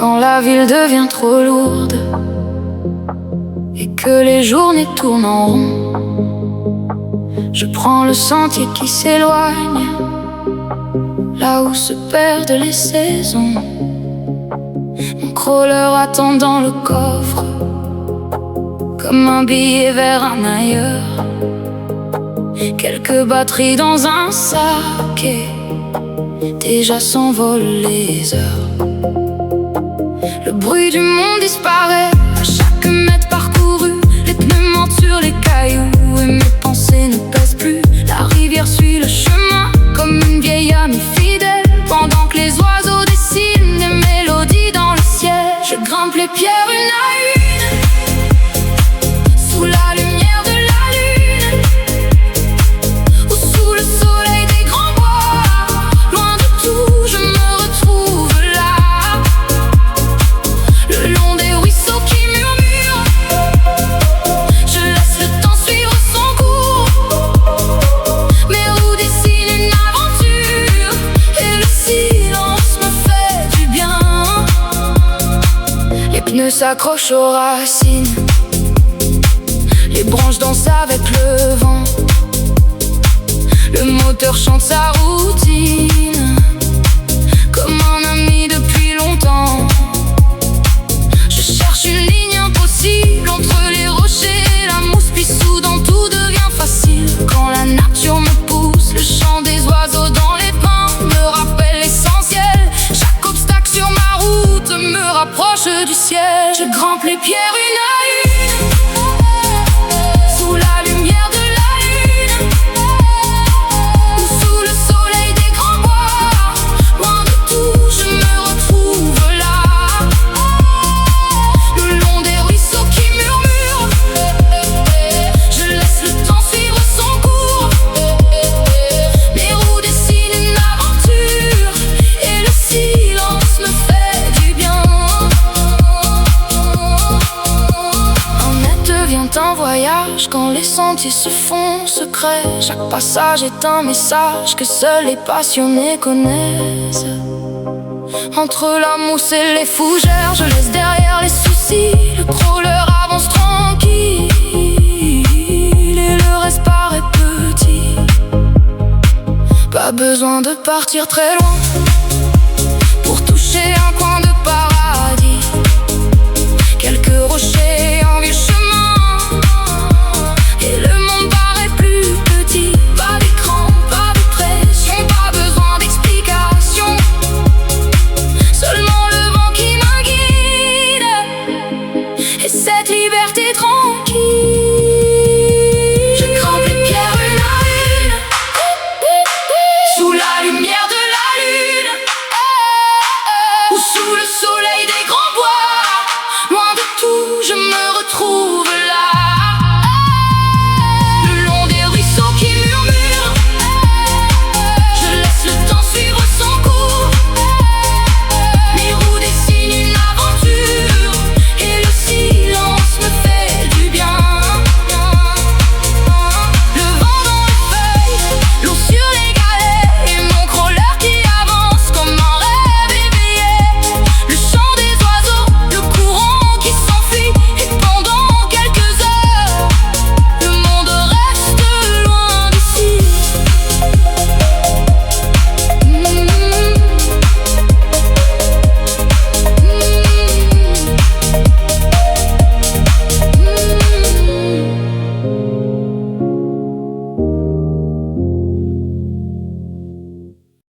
Quand la ville devient trop lourde et que les journées tournent en rond, je prends le sentier qui s'éloigne, là où se perdent les saisons. Mon crawler attend dans le coffre, comme un billet vers un ailleurs. Quelques batteries dans un sac et déjà s'envolent les heures. Le bruit du monde disparaît à chaque mètre parcouru. Les pneus mentent sur les cailloux et mes pensées ne pèsent plus. La rivière suit le chemin comme une vieille amie fidèle, pendant que les oiseaux dessinent des mélodies dans le ciel. Je grimpe les pierres une à une, sous la lumière de la lune, ou sous le soleil des grands bois. Loin de tout, je me retrouve là, le long des ruisseaux qui murmurent. Je laisse le temps suivre son cours. Mes roues dessinent une aventure et le silence me fait du bien. Les pneus s'accrochent aux racines, les branches dansent avec le vent. Le moteur chante sa routine, comme un ami depuis longtemps. Je cherche une ligne impossible entre les rochers et la mousse, puis soudain tout devient facile. Quand la nature me pousse, le chant des oiseaux dans les pins me rappelle l'essentiel. Chaque obstacle sur ma route me rapproche du ciel. Je grimpe les pierres une à une, sous la lumière de la lune, ou sous le soleil des grands bois. Loin de tout, je me retrouve là, le long des ruisseaux qui murmurent. Je laisse le temps suivre son cours. Mes roues dessinent une aventure et le silence me fait du bien. Un net devient un voyage quand les sentiers se font secrets. Chaque passage est un message que seuls les passionnés connaissent. Entre la mousse et les fougères, je laisse derrière les soucis. Le crawler avance tranquille et le reste paraît petit. Pas besoin de partir très loin